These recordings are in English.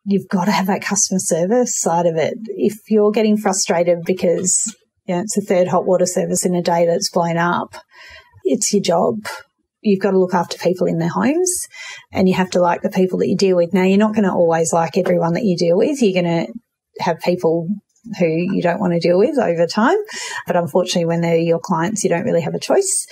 you've got to have that customer service side of it. If you're getting frustrated because, it's a third hot water service in a day that's blown up, it's your job. You've got to look after people in their homes, and you have to like the people that you deal with. Now, you're not going to always like everyone that you deal with. You're going to have people who you don't want to deal with over time. But unfortunately, when they're your clients, you don't really have a choice.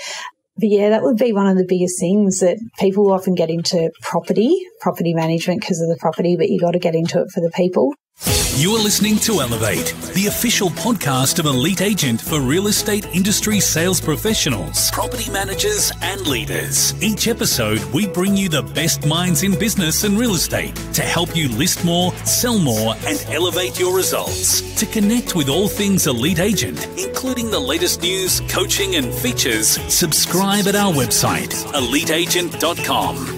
But yeah, that would be one of the biggest things, that people often get into property management because of the property, but you got to get into it for the people. You are listening to Elevate, the official podcast of Elite Agent for real estate industry sales professionals, property managers and leaders. Each episode, we bring you the best minds in business and real estate to help you list more, sell more and elevate your results. To connect with all things Elite Agent, including the latest news, coaching and features, subscribe at our website, eliteagent.com.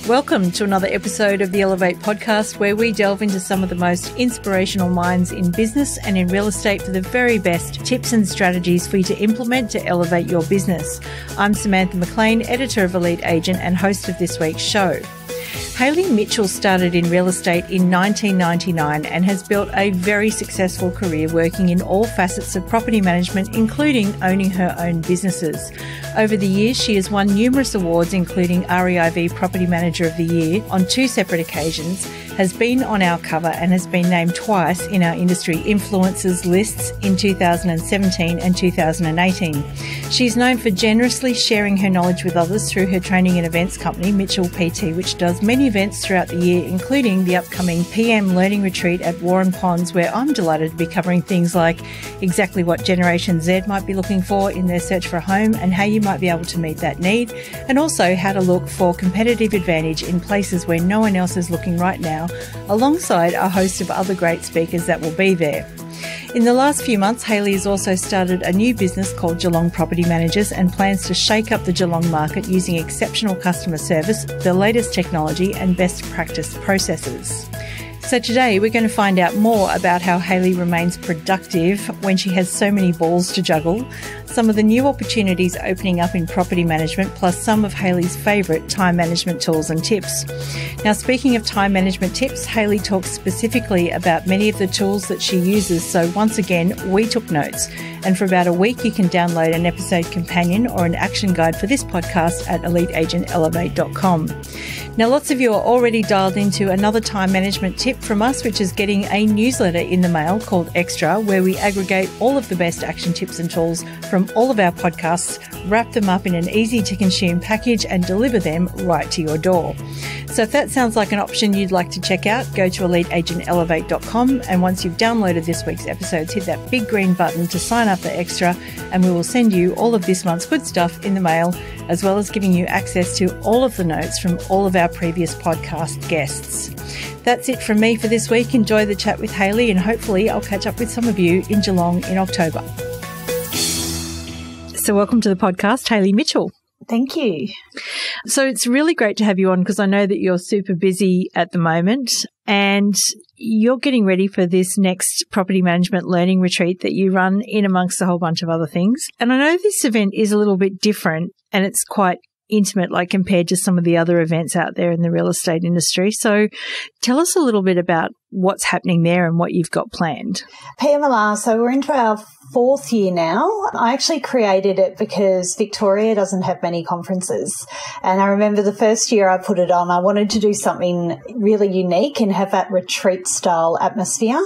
Welcome to another episode of the Elevate podcast, where we delve into some of the most inspirational minds in business and in real estate for the very best tips and strategies for you to implement to elevate your business. I'm Samantha McLean, editor of Elite Agent and host of this week's show. Hayley Mitchell started in real estate in 1999 and has built a very successful career working in all facets of property management, including owning her own businesses. Over the years, she has won numerous awards, including REIV Property Manager of the Year on 2 separate occasions, has been on our cover and has been named twice in our industry influencers lists in 2017 and 2018. She's known for generously sharing her knowledge with others through her training and events company, Mitchell PT, which does many events throughout the year, including the upcoming PM Learning Retreat at Warren Ponds, where I'm delighted to be covering things like exactly what Generation Z might be looking for in their search for a home and how you might be able to meet that need, and also how to look for competitive advantage in places where no one else is looking right now, alongside a host of other great speakers that will be there. In the last few months, Hayley has also started a new business called Geelong Property Managers and plans to shake up the Geelong market using exceptional customer service, the latest technology and best practice processes. So today we're going to find out more about how Hayley remains productive when she has so many balls to juggle, some of the new opportunities opening up in property management, plus some of Hayley's favourite time management tools and tips. Now, speaking of time management tips, Hayley talks specifically about many of the tools that she uses. So once again, we took notes. And for about a week, you can download an episode companion or an action guide for this podcast at eliteagentelevate.com. Now, lots of you are already dialed into another time management tip from us, which is getting a newsletter in the mail called Extra, where we aggregate all of the best action tips and tools from all of our podcasts, wrap them up in an easy-to-consume package and deliver them right to your door. So if that sounds like an option you'd like to check out, go to eliteagentelevate.com, and once you've downloaded this week's episodes, hit that big green button to sign up for Extra, and we will send you all of this month's good stuff in the mail, as well as giving you access to all of the notes from all of our previous podcast guests. That's it from me for this week. Enjoy the chat with Hayley, and hopefully I'll catch up with some of you in Geelong in October. So welcome to the podcast, Hayley Mitchell. Thank you. So it's really great to have you on, because I know that you're super busy at the moment and you're getting ready for this next property management learning retreat that you run in amongst a whole bunch of other things. And I know this event is a little bit different and it's quite intimate, like compared to some of the other events out there in the real estate industry. So tell us a little bit about what's happening there and what you've got planned. PMLR, so we're into our 4th year now. I actually created it because Victoria doesn't have many conferences. And I remember the first year I put it on, I wanted to do something really unique and have that retreat style atmosphere.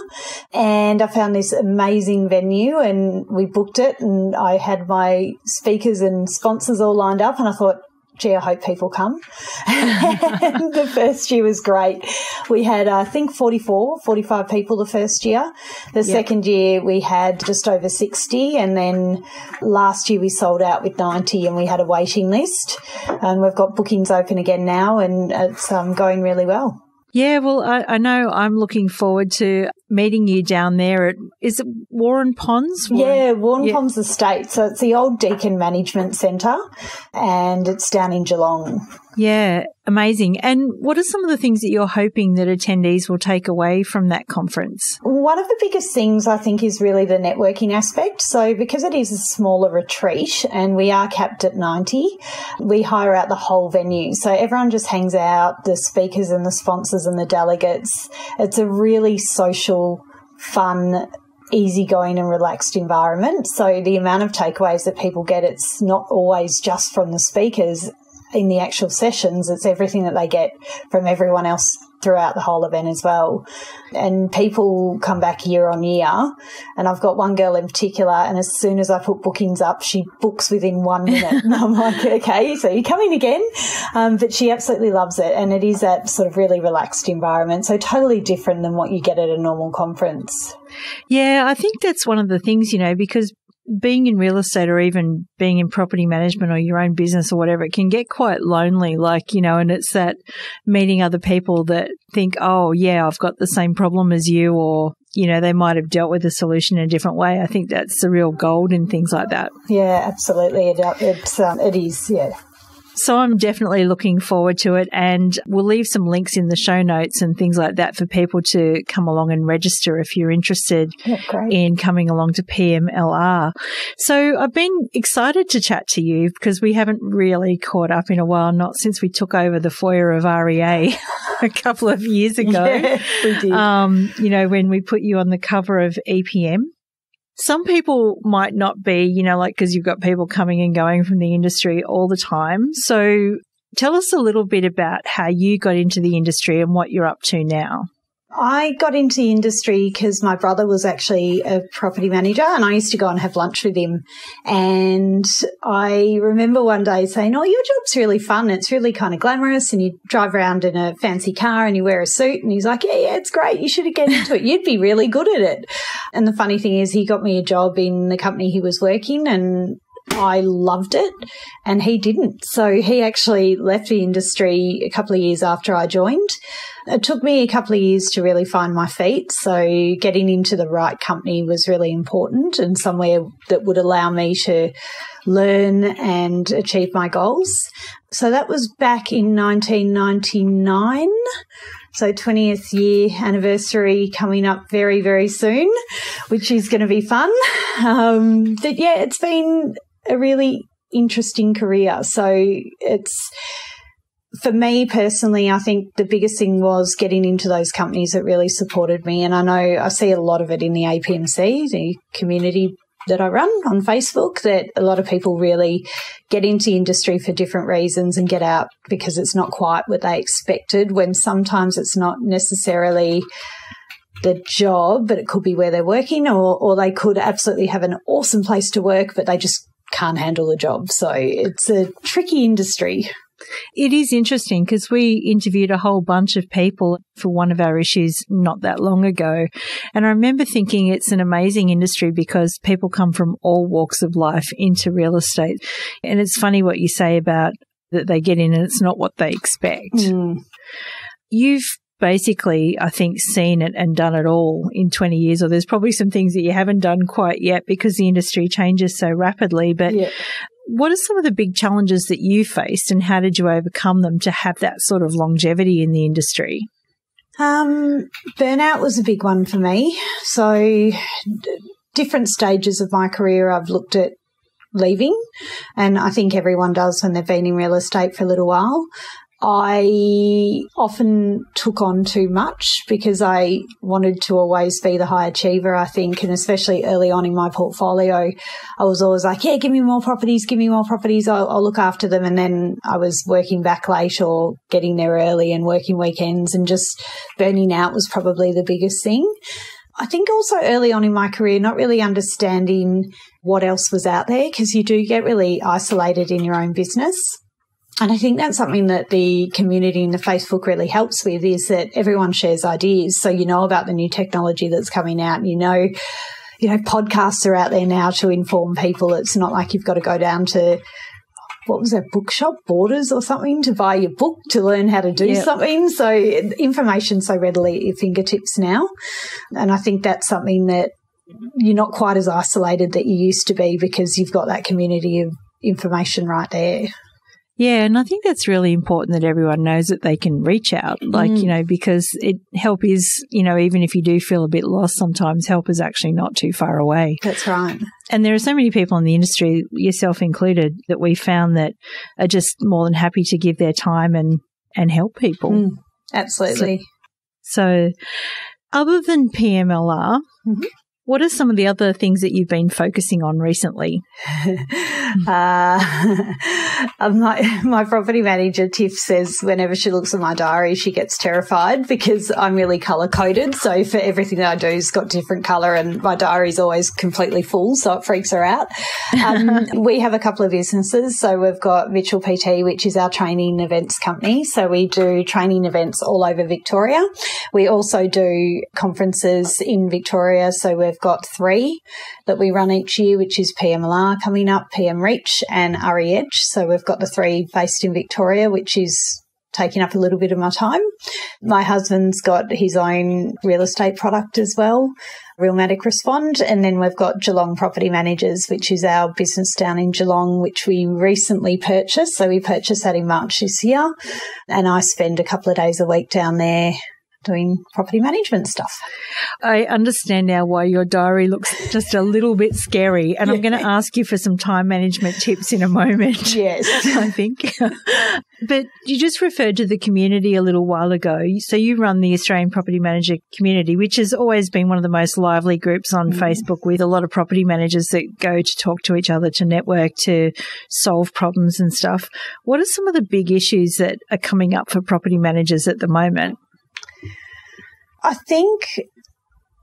And I found this amazing venue and we booked it, and I had my speakers and sponsors all lined up, and I thought, gee, I hope people come. And the first year was great. We had, I think, 45 people the first year. The second year we had just over 60. And then last year we sold out with 90 and we had a waiting list. And we've got bookings open again now, and it's going really well. Yeah, well, I know I'm looking forward to meeting you down there at, is it Warren Ponds? Warren Ponds Estate. So it's the old Deakin Management Centre and it's down in Geelong. Yeah, amazing. And what are some of the things that you're hoping that attendees will take away from that conference? One of the biggest things I think is really the networking aspect. So because it is a smaller retreat and we are capped at 90, we hire out the whole venue. So everyone just hangs out, the speakers and the sponsors and the delegates. It's a really social, fun, easygoing and relaxed environment. So the amount of takeaways that people get, it's not always just from the speakers in the actual sessions, it's everything that they get from everyone else throughout the whole event as well. And people come back year on year. And I've got one girl in particular, and as soon as I put bookings up, she books within 1 minute. And I'm like, okay, so you're coming again? But she absolutely loves it. And it is that sort of really relaxed environment. So totally different than what you get at a normal conference. Yeah, I think that's one of the things, because being in real estate or even being in property management or your own business or whatever, it can get quite lonely, and it's that meeting other people that think, oh, yeah, I've got the same problem as you, or, they might have dealt with the solution in a different way. I think that's the real gold in things like that. Yeah, absolutely. It is, yeah. So I'm definitely looking forward to it, and we'll leave some links in the show notes and things like that for people to come along and register if you're interested in coming along to PMLR. So I've been excited to chat to you because we haven't really caught up in a while, not since we took over the foyer of REA a couple of years ago. Yeah, we did. When we put you on the cover of EPM. Some people might not be, because you've got people coming and going from the industry all the time. So tell us a little bit about how you got into the industry and what you're up to now. I got into the industry because my brother was actually a property manager and I used to go and have lunch with him. And I remember one day saying, oh, your job's really fun. It's really kind of glamorous and you drive around in a fancy car and you wear a suit. And he's like, yeah, it's great. You should get into it. You'd be really good at it. And the funny thing is he got me a job in the company he was working and I loved it and he didn't. So he actually left the industry a couple of years after I joined. It took me a couple of years to really find my feet. So getting into the right company was really important and somewhere that would allow me to learn and achieve my goals. So that was back in 1999. So 20th year anniversary coming up very, very soon, which is going to be fun. But yeah, it's been a really interesting career. So it's, for me personally, I think the biggest thing was getting into those companies that really supported me. And I know I see a lot of it in the APMC, the community that I run on Facebook, that a lot of people really get into industry for different reasons and get out because it's not quite what they expected, when sometimes it's not necessarily the job, but it could be where they're working, or they could absolutely have an awesome place to work, but they just can't handle the job. So it's a tricky industry. It is interesting because we interviewed a whole bunch of people for one of our issues not that long ago. And I remember thinking it's an amazing industry because people come from all walks of life into real estate. And it's funny what you say about that they get in and it's not what they expect. You've basically, I think, seen it and done it all in 20 years, or there's probably some things that you haven't done quite yet because the industry changes so rapidly. But what are some of the big challenges that you faced and how did you overcome them to have that sort of longevity in the industry? Burnout was a big one for me. So different stages of my career I've looked at leaving, and I think everyone does when they've been in real estate for a little while. I often took on too much because I wanted to always be the high achiever, I think, and especially early on in my portfolio, I was always like, yeah, give me more properties, I'll look after them. And then I was working back late or getting there early and working weekends, and just burning out was probably the biggest thing. I think also early on in my career, not really understanding what else was out there, because you do get really isolated in your own business. And I think that's something that the community in the Facebook really helps with, is that everyone shares ideas. So you know about the new technology that's coming out, and you know, podcasts are out there now to inform people. It's not like you've got to go down to what was that bookshop, Borders or something, to buy your book to learn how to do something. So information's so readily at your fingertips now. And I think that's something that you're not quite as isolated that you used to be because you've got that community of information right there. Yeah, and I think that's really important that everyone knows that they can reach out, because help is, even if you do feel a bit lost, sometimes help is actually not too far away. That's right. And there are so many people in the industry, yourself included, that we found that are just more than happy to give their time and help people. Absolutely. So other than PMLR, what are some of the other things that you've been focusing on recently? My property manager, Tiff, says whenever she looks at my diary, she gets terrified because I'm really colour-coded. So for everything that I do, it's got different colour and my diary's always completely full, so it freaks her out. We have a couple of businesses. So we've got Mitchell PT, which is our training events company. So we do training events all over Victoria. We also do conferences in Victoria. So we've got 3 that we run each year, which is PMLR coming up, PM Reach and REEDGE. So we've got the 3 based in Victoria, which is taking up a little bit of my time. My husband's got his own real estate product as well, Realmatic Respond. And then we've got Geelong Property Managers, which is our business down in Geelong, which we recently purchased. So we purchased that in March this year. And I spend a couple of days a week down there doing property management stuff. I understand now why your diary looks just a little bit scary, and I'm going to ask you for some time management tips in a moment. Yes. I think. But you just referred to the community a little while ago. So you run the Australian Property Manager community, which has always been one of the most lively groups on Facebook, with a lot of property managers that go to talk to each other, to network, to solve problems and stuff. What are some of the big issues that are coming up for property managers at the moment? I think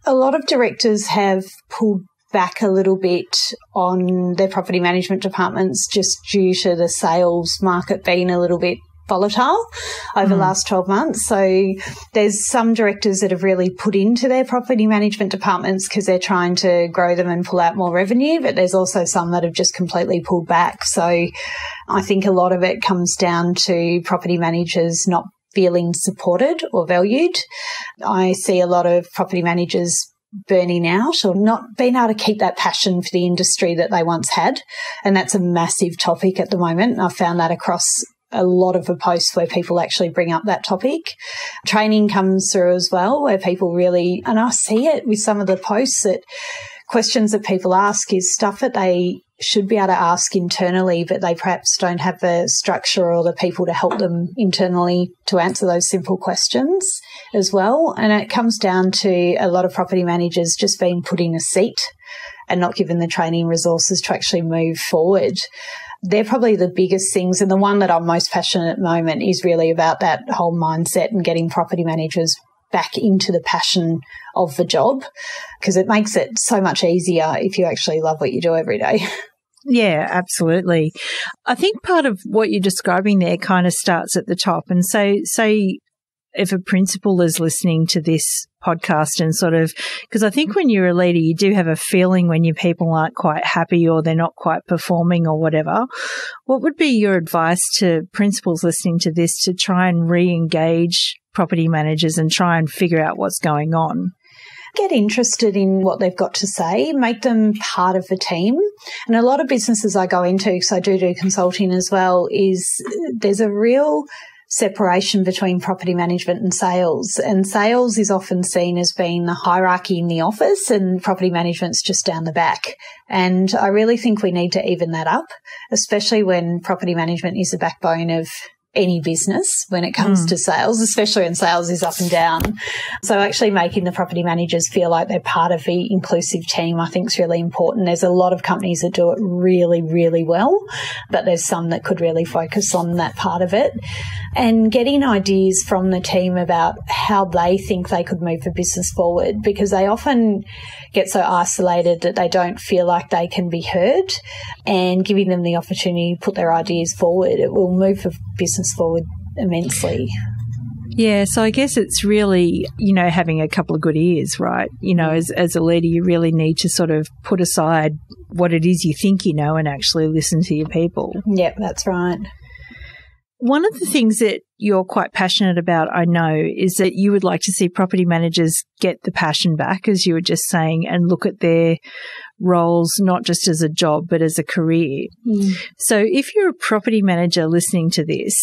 a lot of directors have pulled back a little bit on their property management departments just due to the sales market being a little bit volatile over the last 12 months. So there's some directors that have really put into their property management departments because they're trying to grow them and pull out more revenue, but there's also some that have just completely pulled back. So I think a lot of it comes down to property managers not feeling supported or valued. I see a lot of property managers burning out or not being able to keep that passion for the industry that they once had. And that's a massive topic at the moment. I've found that across a lot of the posts where people actually bring up that topic. Training comes through as well, where people really, and I see it with some of the posts, that questions that people ask is stuff that they should be able to ask internally, but they perhaps don't have the structure or the people to help them internally to answer those simple questions as well. And it comes down to a lot of property managers just being put in a seat and not given the training resources to actually move forward. They're probably the biggest things. And the one that I'm most passionate at the moment is really about that whole mindset and getting property managers back into the passion of the job, because it makes it so much easier if you actually love what you do every day. Yeah, absolutely. I think part of what you're describing there kind of starts at the top. And so say if a principal is listening to this podcast and sort of, because I think when you're a leader, you do have a feeling when your people aren't quite happy or they're not quite performing or whatever. What would be your advice to principals listening to this to try and re-engage property managers and try and figure out what's going on? Get interested in what they've got to say, make them part of the team. And a lot of businesses I go into, because I do consulting as well, is there's a real separation between property management and sales. And sales is often seen as being the hierarchy in the office and property management's just down the back. And I really think we need to even that up, especially when property management is the backbone of any business when it comes to sales, especially when sales is up and down. So actually making the property managers feel like they're part of the inclusive team, I think, is really important. There's a lot of companies that do it really, really well, but there's some that could really focus on that part of it. And getting ideas from the team about how they think they could move the business forward, because they often get so isolated that they don't feel like they can be heard, and giving them the opportunity to put their ideas forward, it will move the business forward immensely. Yeah, so I guess it's really, having a couple of good ears, right? As a leader, you really need to sort of put aside what it is you think you know and actually listen to your people. Yep, that's right. One of the things that you're quite passionate about, I know, is that you would like to see property managers get the passion back, as you were just saying, and look at their roles not just as a job but as a career. So if you're a property manager listening to this,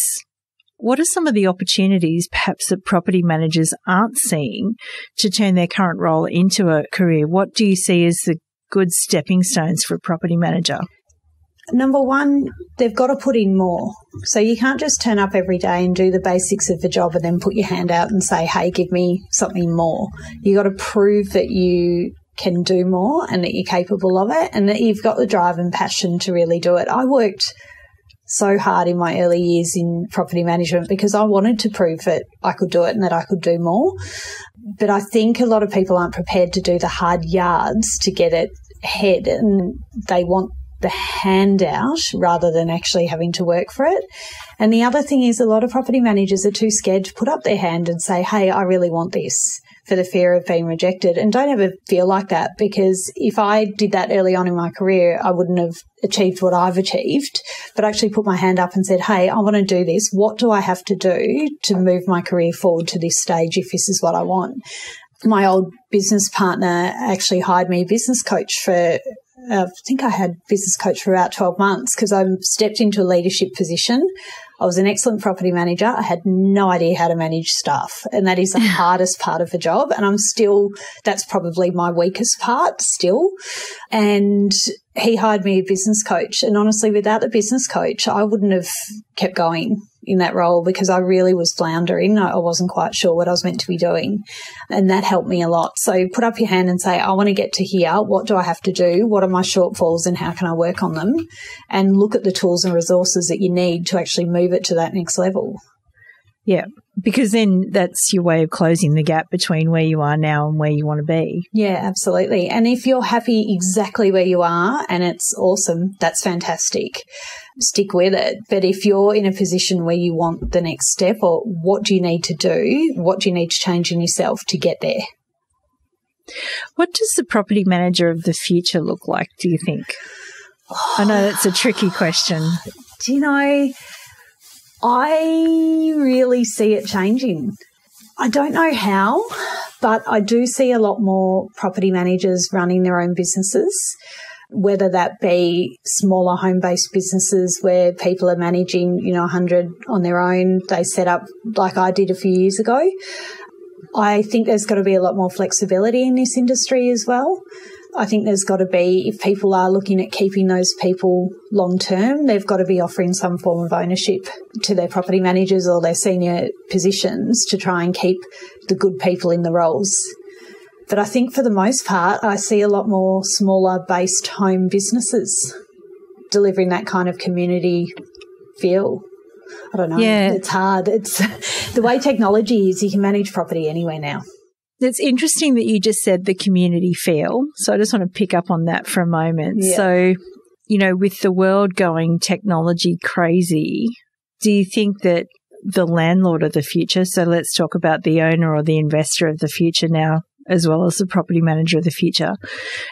what are some of the opportunities perhaps that property managers aren't seeing to turn their current role into a career? What do you see as the good stepping stones for a property manager? Number one, they've got to put in more. So you can't just turn up every day and do the basics of the job and then put your hand out and say, hey, give me something more. You've got to prove that you can do more and that you're capable of it and that you've got the drive and passion to really do it. I worked so hard in my early years in property management because I wanted to prove that I could do it and that I could do more. But I think a lot of people aren't prepared to do the hard yards to get it ahead, and they want the handout rather than actually having to work for it. And the other thing is a lot of property managers are too scared to put up their hand and say, hey, I really want this, for the fear of being rejected. And don't ever feel like that, because if I did that early on in my career, I wouldn't have achieved what I've achieved, but actually put my hand up and said, hey, I want to do this. What do I have to do to move my career forward to this stage if this is what I want? My old business partner actually hired me a business coach for I think I had business coach for about 12 months because I stepped into a leadership position. I was an excellent property manager. I had no idea how to manage staff, and that is the hardest part of the job. And that's probably my weakest part still. And he hired me a business coach. And honestly, without the business coach, I wouldn't have kept going in that role because I really was floundering. I wasn't quite sure what I was meant to be doing. And that helped me a lot. So put up your hand and say, I want to get to here. What do I have to do? What are my shortfalls and how can I work on them? And look at the tools and resources that you need to actually move it to that next level. Yeah, because then that's your way of closing the gap between where you are now and where you want to be. Yeah, absolutely. And if you're happy exactly where you are and it's awesome, that's fantastic. Stick with it. But if you're in a position where you want the next step, or what do you need to do? What do you need to change in yourself to get there? What does the property manager of the future look like, do you think? I know that's a tricky question. Do you know, I really see it changing. I don't know how, but I do see a lot more property managers running their own businesses, whether that be smaller home-based businesses where people are managing, 100 on their own. They set up like I did a few years ago. I think there's got to be a lot more flexibility in this industry as well. I think there's got to be, if people are looking at keeping those people long term, they've got to be offering some form of ownership to their property managers or their senior positions to try and keep the good people in the roles. But I think for the most part, I see a lot more smaller based home businesses delivering that kind of community feel. I don't know. Yeah. It's hard. It's the way technology is, you can manage property anywhere now. It's interesting that you just said the community feel. So I just want to pick up on that for a moment. Yeah. So, with the world going technology crazy, do you think that the landlord of the future, so let's talk about the owner or the investor of the future now, as well as the property manager of the future,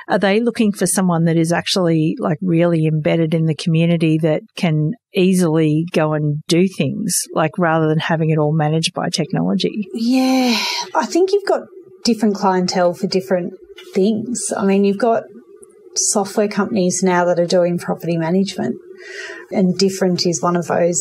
are they looking for someone that is actually like really embedded in the community that can easily go and do things, like rather than having it all managed by technology? Yeah, I think you've got different clientele for different things. I mean, you've got software companies now that are doing property management, and Different is one of those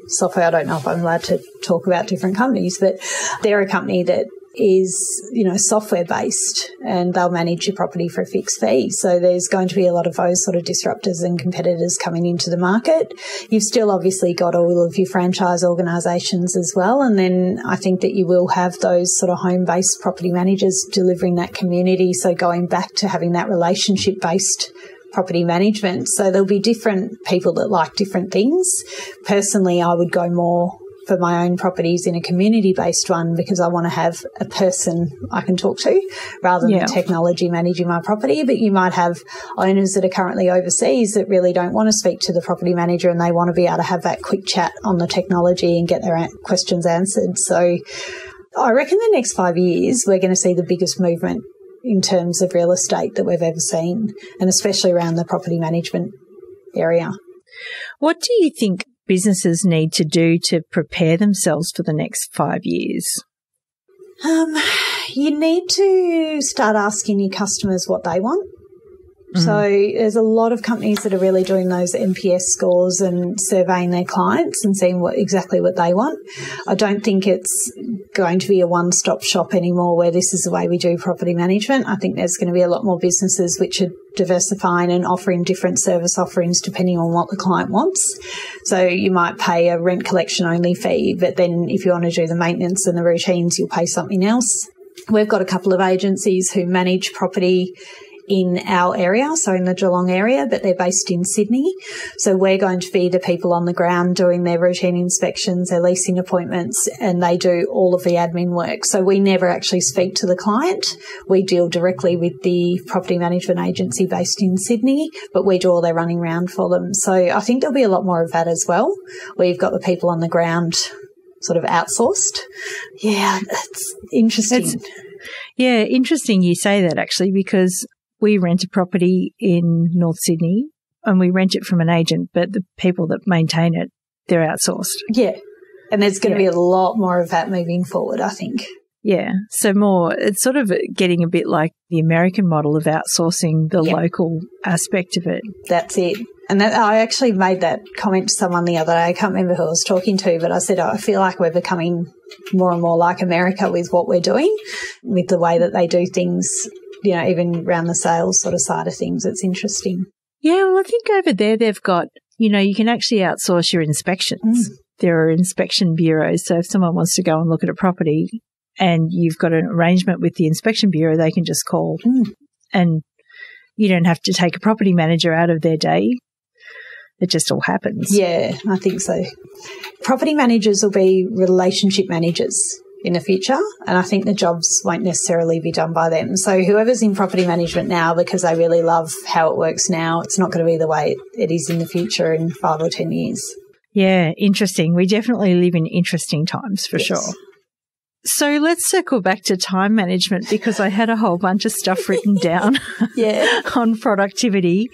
software. I don't know if I'm allowed to talk about different companies, but they're a company that is, software based, and they'll manage your property for a fixed fee. So there's going to be a lot of those sort of disruptors and competitors coming into the market. You've still obviously got all of your franchise organisations as well. And then I think that you will have those sort of home-based property managers delivering that community. So going back to having that relationship-based property management. So there'll be different people that like different things. Personally, I would go more for my own properties in a community-based one because I want to have a person I can talk to rather than technology managing my property. But you might have owners that are currently overseas that really don't want to speak to the property manager and they want to be able to have that quick chat on the technology and get their questions answered. So I reckon the next 5 years we're going to see the biggest movement in terms of real estate that we've ever seen, and especially around the property management area. What do you think businesses need to do to prepare themselves for the next 5 years? You need to start asking your customers what they want. So there's a lot of companies that are really doing those NPS scores and surveying their clients and seeing exactly what they want. I don't think it's going to be a one-stop shop anymore where this is the way we do property management. I think there's going to be a lot more businesses which are diversifying and offering different service offerings depending on what the client wants. So you might pay a rent collection only fee, but then if you want to do the maintenance and the routines, you'll pay something else. We've got a couple of agencies who manage property in our area, so in the Geelong area, but they're based in Sydney. So we're going to be the people on the ground doing their routine inspections, their leasing appointments, and they do all of the admin work. So we never actually speak to the client. We deal directly with the property management agency based in Sydney, but we do all their running around for them. So I think there'll be a lot more of that as well, where you've got the people on the ground sort of outsourced. Yeah, that's interesting. Interesting you say that actually, because we rent a property in North Sydney and we rent it from an agent, but the people that maintain it, they're outsourced. Yeah. And there's going to be a lot more of that moving forward, I think. Yeah. So it's sort of getting a bit like the American model of outsourcing the local aspect of it. That's it. And I actually made that comment to someone the other day. I can't remember who I was talking to, but I said, I feel like we're becoming more and more like America with what we're doing, with the way that they do things, you know, even around the sales sort of side of things. It's interesting. Yeah, well, I think over there they've got, you know, you can actually outsource your inspections. There are inspection bureaus. So if someone wants to go and look at a property and you've got an arrangement with the inspection bureau, they can just call and you don't have to take a property manager out of their day. It just all happens. Yeah, I think so. Property managers will be relationship managers in the future, and I think the jobs won't necessarily be done by them. So whoever's in property management now because they really love how it works now, it's not going to be the way it is in the future in 5 or 10 years. Yeah, interesting. We definitely live in interesting times for sure. So let's circle back to time management because I had a whole bunch of stuff written down on productivity.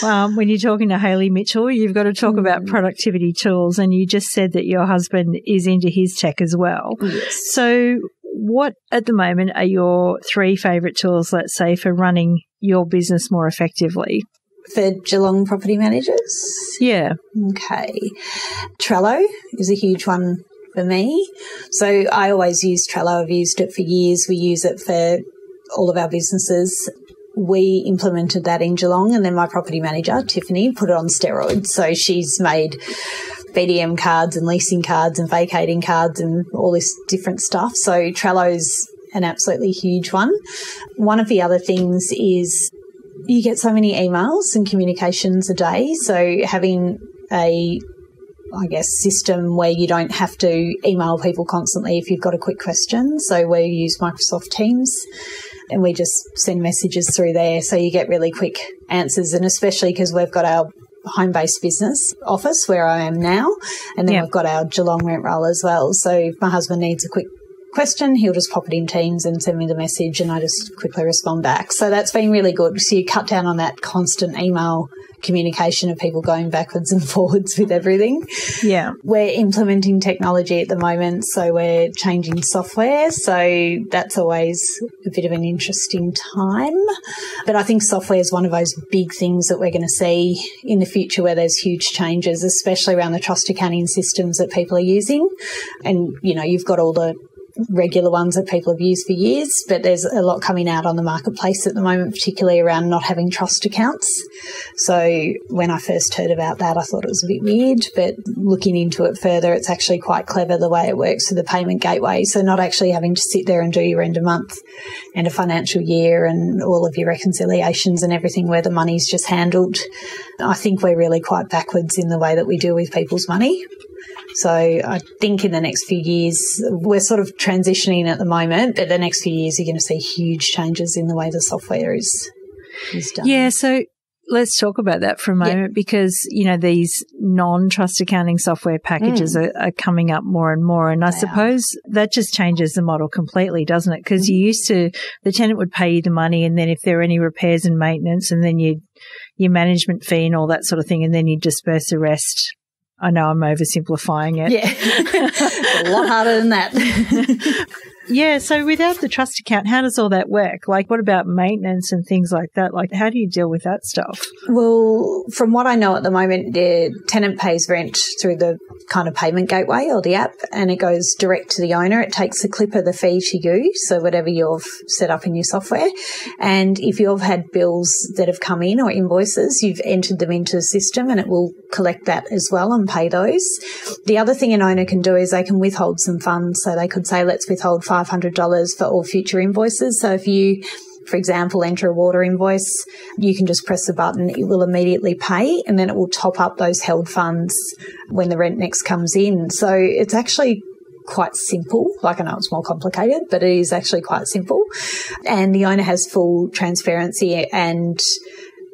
When you're talking to Hayley Mitchell, you've got to talk about productivity tools, and you just said that your husband is into his tech as well. Yes. So what at the moment are your 3 favourite tools, let's say, for running your business more effectively? For Geelong property managers? Yeah. Okay. Trello is a huge one for me. So I always use Trello. I've used it for years. We use it for all of our businesses. We implemented that in Geelong, and then my property manager, Tiffany, put it on steroids. So she's made BDM cards and leasing cards and vacating cards and all this different stuff. So Trello's an absolutely huge one. One of the other things is you get so many emails and communications a day. So having system where you don't have to email people constantly if you've got a quick question. So we use Microsoft Teams and we just send messages through there. So you get really quick answers, and especially because we've got our home-based business office where I am now, and then we've got our Geelong rent roll as well. So if my husband needs a quick question, he'll just pop it in Teams and send me the message and I just quickly respond back. So that's been really good. So you cut down on that constant email communication of people going backwards and forwards with everything. Yeah. We're implementing technology at the moment, so we're changing software. So that's always a bit of an interesting time. But I think software is one of those big things that we're going to see in the future where there's huge changes, especially around the trust accounting systems that people are using. And, you know, you've got all the regular ones that people have used for years, but there's a lot coming out on the marketplace at the moment, particularly around not having trust accounts. So when I first heard about that, I thought it was a bit weird, but looking into it further, it's actually quite clever the way it works for the payment gateway. So not actually having to sit there and do your end of month and a financial year and all of your reconciliations and everything where the money's just handled. I think we're really quite backwards in the way that we deal with people's money. So I think in the next few years, we're sort of transitioning at the moment, but the next few years you're going to see huge changes in the way the software is done. Yeah, so let's talk about that for a moment because, you know, these non-trust accounting software packages are coming up more and more. And I suppose that just changes the model completely, doesn't it? Because you used to, the tenant would pay you the money and then if there are any repairs and maintenance and then your management fee and all that sort of thing, and then you disperse the rest. I know I'm oversimplifying it. Yeah, it's a lot harder than that. Yeah, so without the trust account, how does all that work? Like, what about maintenance and things like that? Like, how do you deal with that stuff? Well, from what I know at the moment, the tenant pays rent through the kind of payment gateway or the app, and it goes direct to the owner. It takes a clip of the fee to you, so whatever you've set up in your software. And if you've had bills that have come in or invoices, you've entered them into the system and it will collect that as well and pay those. The other thing an owner can do is they can withhold some funds. So they could say, let's withhold $500 for all future invoices. So if you, for example, enter a water invoice, you can just press the button, it will immediately pay, and then it will top up those held funds when the rent next comes in. So it's actually quite simple. Like, I know it's more complicated, but it is actually quite simple. And the owner has full transparency and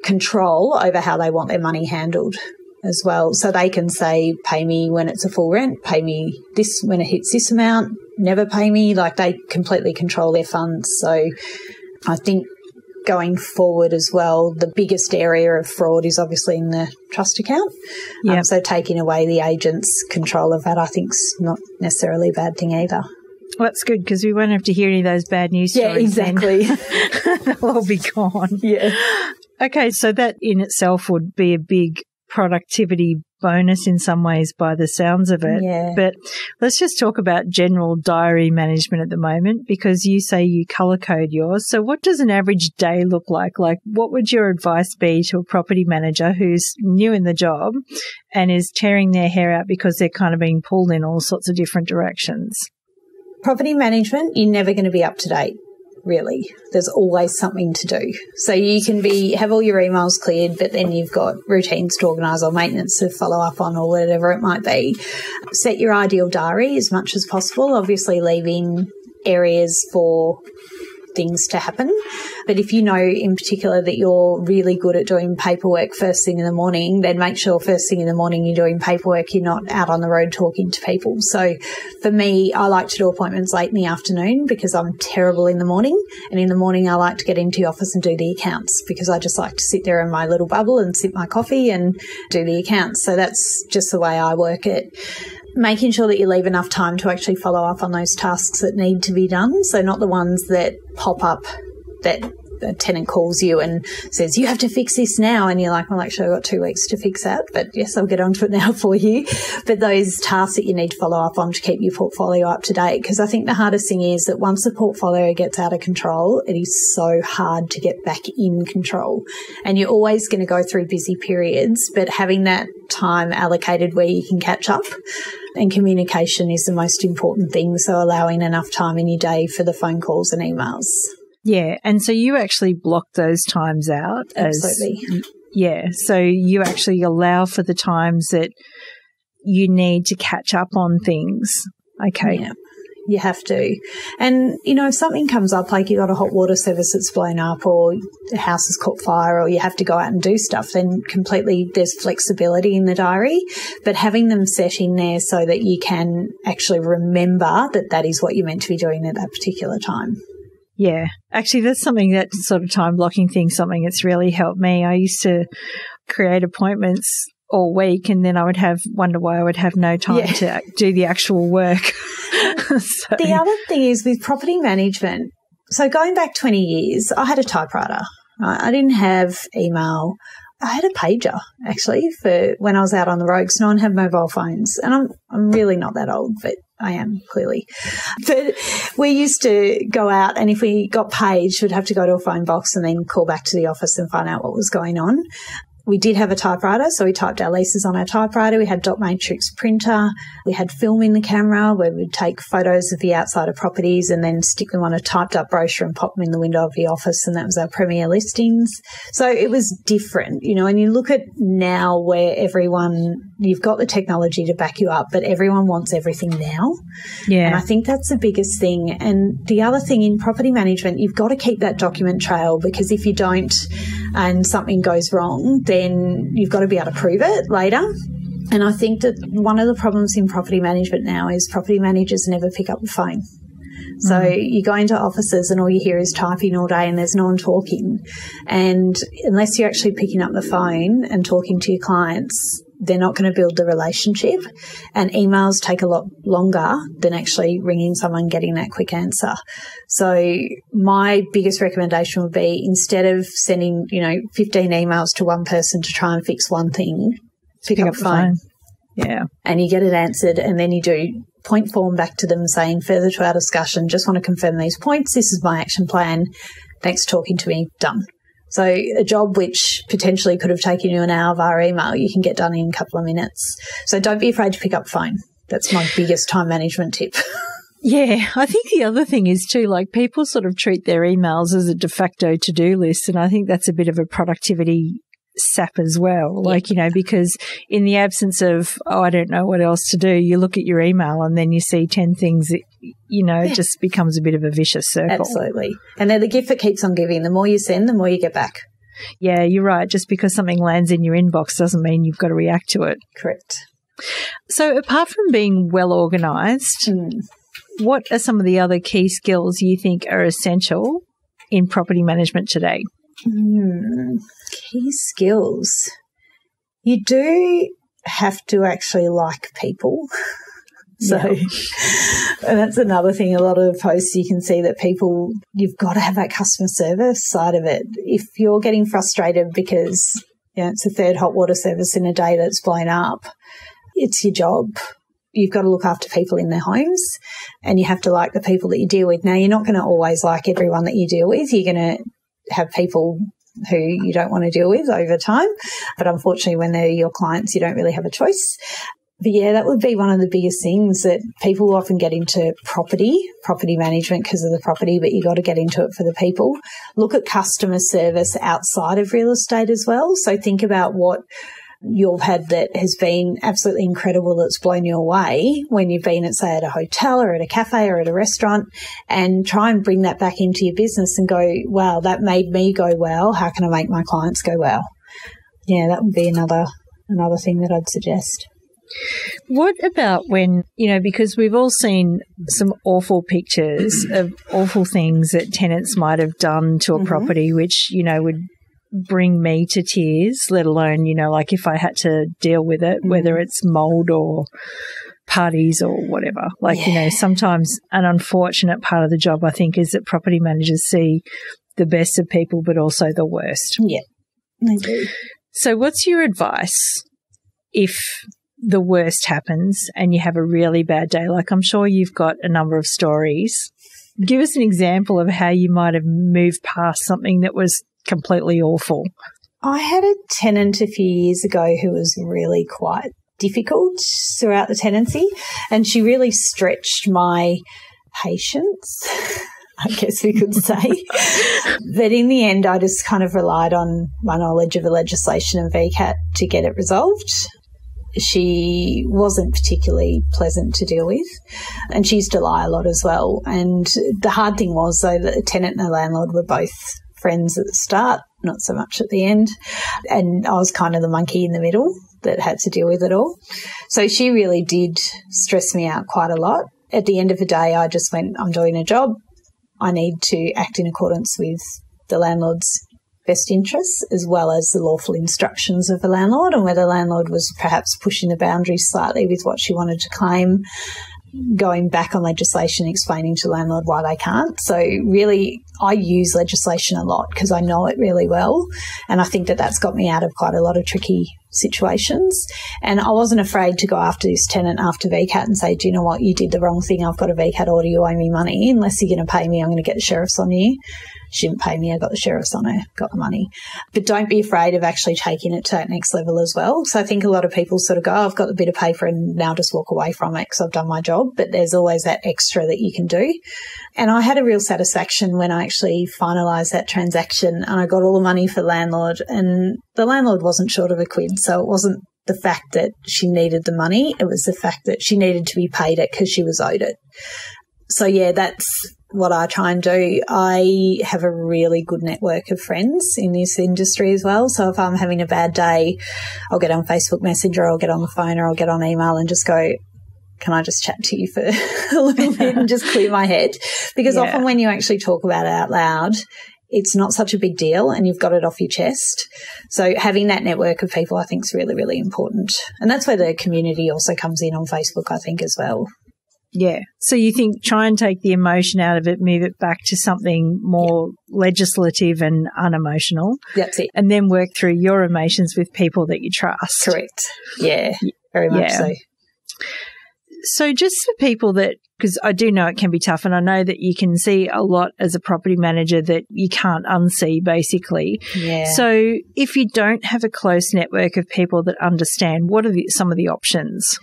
control over how they want their money handled as well. So they can say, pay me when it's a full rent, pay me this when it hits this amount, never pay me. Like, they completely control their funds. So I think going forward as well, the biggest area of fraud is obviously in the trust account. Yep. So taking away the agent's control of that, I think, is not necessarily a bad thing either. Well, that's good because we won't have to hear any of those bad news stories. Yeah, exactly. They'll all be gone. Yeah. Okay, so that in itself would be a big productivity bonus in some ways by the sounds of it. Yeah. But let's just talk about general diary management at the moment, because you say you color code yours. So what does an average day look like? Like, what would your advice be to a property manager who's new in the job and is tearing their hair out because they're kind of being pulled in all sorts of different directions? Property management, you're never going to be up to date. Really, there's always something to do. So you can have all your emails cleared, but then you've got routines to organise or maintenance to follow up on or whatever it might be. Set your ideal diary as much as possible, obviously leaving areas for things to happen. But if you know in particular that you're really good at doing paperwork first thing in the morning, then make sure first thing in the morning you're doing paperwork, you're not out on the road talking to people. So for me, I like to do appointments late in the afternoon because I'm terrible in the morning. And in the morning, I like to get into the office and do the accounts because I just like to sit there in my little bubble and sip my coffee and do the accounts. So that's just the way I work it. Making sure that you leave enough time to actually follow up on those tasks that need to be done. So not the ones that pop up that a tenant calls you and says, you have to fix this now. And you're like, well, actually, I've got 2 weeks to fix that. But yes, I'll get onto it now for you. But those tasks that you need to follow up on to keep your portfolio up to date. Because I think the hardest thing is that once the portfolio gets out of control, it is so hard to get back in control. And you're always going to go through busy periods, but having that time allocated where you can catch up. And communication is the most important thing. So allowing enough time in your day for the phone calls and emails. Yeah. And so you actually block those times out. Absolutely. Yeah. So you actually allow for the times that you need to catch up on things. Okay. Yeah. You have to. And, you know, if something comes up, like you got a hot water service that's blown up or the house has caught fire or you have to go out and do stuff, then completely there's flexibility in the diary. But having them set in there so that you can actually remember that that is what you're meant to be doing at that particular time. Yeah. Actually, that's something, that sort of time blocking thing, something that's really helped me. I used to create appointments all week and then I would wonder why I would have no time to do the actual work. So. The other thing is with property management, so going back 20 years, I had a typewriter. Right? I didn't have email. I had a pager, actually, for when I was out on the road because no one had mobile phones. And I'm really not that old, but I am, clearly. But we used to go out, and if we got paged, we'd have to go to a phone box and then call back to the office and find out what was going on. We did have a typewriter, so we typed our leases on our typewriter. We had dot matrix printer. We had film in the camera where we'd take photos of the outside of properties and then stick them on a typed up brochure and pop them in the window of the office, and that was our premier listings. So it was different, you know, and you look at now where you've got the technology to back you up, but everyone wants everything now. Yeah. And I think that's the biggest thing. And the other thing in property management, you've got to keep that document trail, because if you don't and something goes wrong, then you've got to be able to prove it later. And I think that one of the problems in property management now is property managers never pick up the phone. So you go into offices and all you hear is typing all day and there's no one talking. And unless you're actually picking up the phone and talking to your clients, they're not going to build the relationship. And emails take a lot longer than actually ringing someone, getting that quick answer. So my biggest recommendation would be, instead of sending, 15 emails to one person to try and fix one thing, pick up the phone. Yeah. And you get it answered, and then you do point form back to them saying, further to our discussion, just want to confirm these points. This is my action plan. Thanks for talking to me. Done. So a job which potentially could have taken you an hour via email, you can get done in a couple of minutes. So don't be afraid to pick up the phone. That's my biggest time management tip. Yeah, I think the other thing is too, like, people sort of treat their emails as a de facto to-do list, and I think that's a bit of a productivity sap as well. Like, because in the absence of, I don't know what else to do, you look at your email and then you see 10 things that, it just becomes a bit of a vicious circle. Absolutely. And they're the gift that keeps on giving. The more you send, the more you get back. Yeah, you're right. Just because something lands in your inbox doesn't mean you've got to react to it. Correct. So apart from being well organised, what are some of the other key skills you think are essential in property management today? Key skills. You do have to actually like people. So and that's another thing. A lot of posts you can see that people, you've got to have that customer service side of it. If you're getting frustrated because it's a third hot water service in a day that's blown up, it's your job. You've got to look after people in their homes, and you have to like the people that you deal with. Now, you're not going to always like everyone that you deal with. You're going to have people who you don't want to deal with over time. But unfortunately, when they're your clients, you don't really have a choice. But yeah, that would be one of the biggest things, that people often get into property management because of the property, but you got to get into it for the people. Look at customer service outside of real estate as well. So think about what you've had that has been absolutely incredible, that's blown you away when you've been at, say, at a hotel or at a cafe or at a restaurant, and try and bring that back into your business and go, wow, that made me go well. How can I make my clients go well? Yeah, that would be another thing that I'd suggest. What about when, because we've all seen some awful pictures of awful things that tenants might have done to a property, which, would bring me to tears, let alone, like if I had to deal with it, whether it's mold or parties or whatever. Like, sometimes an unfortunate part of the job, I think, is that property managers see the best of people, but also the worst. Yeah, they do. So what's your advice if the worst happens and you have a really bad day? Like, I'm sure you've got a number of stories. Give us an example of how you might have moved past something that was completely awful. I had a tenant a few years ago who was really quite difficult throughout the tenancy, and she really stretched my patience, I guess we could say. But in the end, I just kind of relied on my knowledge of the legislation and VCAT to get it resolved. She wasn't particularly pleasant to deal with, and she used to lie a lot as well. And the hard thing was, though, that the tenant and the landlord were both friends at the start, not so much at the end. And I was kind of the monkey in the middle that had to deal with it all. So she really did stress me out quite a lot. At the end of the day, I just went, I'm doing a job. I need to act in accordance with the landlord's best interests, as well as the lawful instructions of the landlord, and where the landlord was perhaps pushing the boundaries slightly with what she wanted to claim, going back on legislation, explaining to the landlord why they can't. So really, I use legislation a lot because I know it really well. And I think that that's got me out of quite a lot of tricky situations. And I wasn't afraid to go after this tenant after VCAT and say, do you know what, you did the wrong thing. I've got a VCAT order. You owe me money. Unless you're going to pay me, I'm going to get the sheriffs on you. She didn't pay me. I got the sheriffs on her, got the money. But don't be afraid of actually taking it to that next level as well. So I think a lot of people sort of go, oh, I've got the bit of paper and now just walk away from it because I've done my job. But there's always that extra that you can do. And I had a real satisfaction when I actually finalised that transaction and I got all the money for the landlord, and the landlord wasn't short of a quid. So it wasn't the fact that she needed the money. It was the fact that she needed to be paid it because she was owed it. So, yeah, that's what I try and do. I have a really good network of friends in this industry as well. So if I'm having a bad day, I'll get on Facebook Messenger, I'll get on the phone, or I'll get on email and just go, can I just chat to you for a little bit and just clear my head? Because often when you actually talk about it out loud, it's not such a big deal and you've got it off your chest. So having that network of people I think is really, really important. And that's where the community also comes in on Facebook, I think, as well. Yeah. So you think try and take the emotion out of it, move it back to something more legislative and unemotional. That's it. And then work through your emotions with people that you trust. Correct. Yeah, very much so. So just for people that, because I do know it can be tough and I know that you can see a lot as a property manager that you can't unsee basically. Yeah. So if you don't have a close network of people that understand, what are some of the options?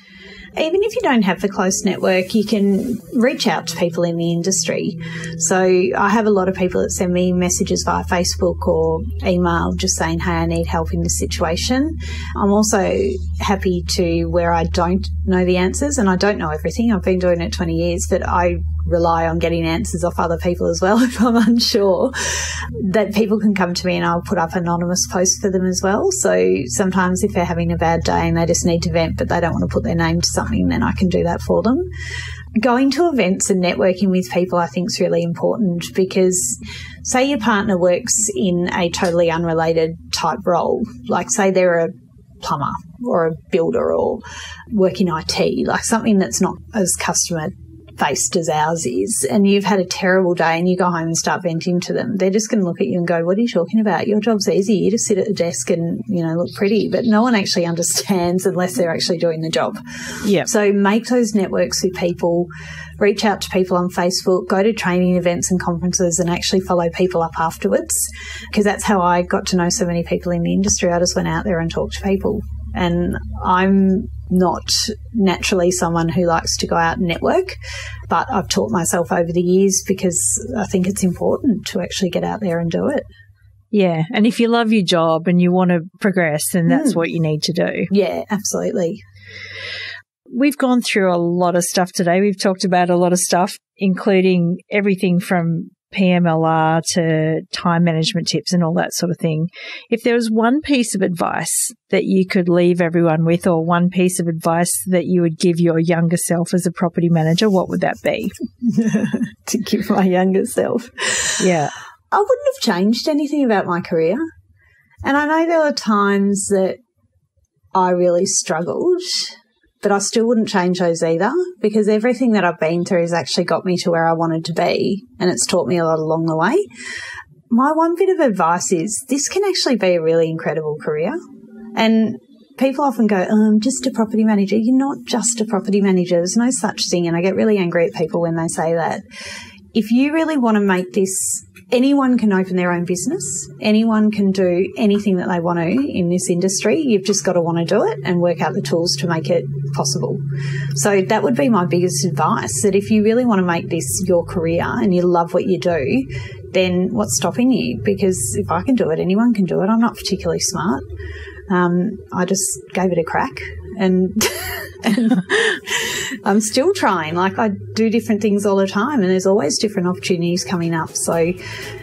Even if you don't have the close network, you can reach out to people in the industry. So I have a lot of people that send me messages via Facebook or email just saying, hey, I need help in this situation. I'm also happy to, where I don't know the answers, and I don't know everything, I've been doing it 20 years, but I rely on getting answers off other people as well if I'm unsure, that people can come to me and I'll put up anonymous posts for them as well. So sometimes if they're having a bad day and they just need to vent but they don't want to put their name to something, then I can do that for them. Going to events and networking with people I think is really important, because say your partner works in a totally unrelated type role, like say they're a plumber or a builder or work in IT, like something that's not as customer faced as ours is, and you've had a terrible day and you go home and start venting to them, they're just going to look at you and go, what are you talking about? Your job's easy. You just sit at the desk and, look pretty. But no one actually understands unless they're actually doing the job. Yeah. So make those networks with people, reach out to people on Facebook, go to training events and conferences and actually follow people up afterwards, because that's how I got to know so many people in the industry. I just went out there and talked to people. And I'm not naturally someone who likes to go out and network, but I've taught myself over the years because I think it's important to actually get out there and do it. Yeah. And if you love your job and you want to progress, then that's what you need to do. Yeah, absolutely. We've gone through a lot of stuff today. We've talked about a lot of stuff, including everything from PMLR to time management tips and all that sort of thing. If there was one piece of advice that you could leave everyone with, or one piece of advice that you would give your younger self as a property manager, what would that be? To give my younger self? Yeah. I wouldn't have changed anything about my career. And I know there were times that I really struggled, but I still wouldn't change those either, because everything that I've been through has actually got me to where I wanted to be, and it's taught me a lot along the way. My one bit of advice is this can actually be a really incredible career. And people often go, I'm just a property manager. You're not just a property manager. There's no such thing. And I get really angry at people when they say that. If you really want to make this, anyone can open their own business. Anyone can do anything that they want to in this industry. You've just got to want to do it and work out the tools to make it possible. So that would be my biggest advice, that if you really want to make this your career and you love what you do, then what's stopping you? Because if I can do it, anyone can do it. I'm not particularly smart. I just gave it a crack and I'm still trying. Like, I do different things all the time and there's always different opportunities coming up. So,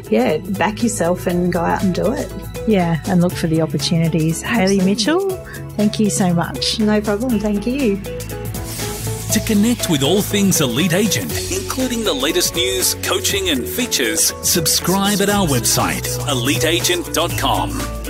yeah, back yourself and go out and do it. Yeah, and look for the opportunities. Hayley Mitchell, thank you so much. No problem. Thank you. To connect with all things Elite Agent, including the latest news, coaching and features, subscribe at our website, eliteagent.com.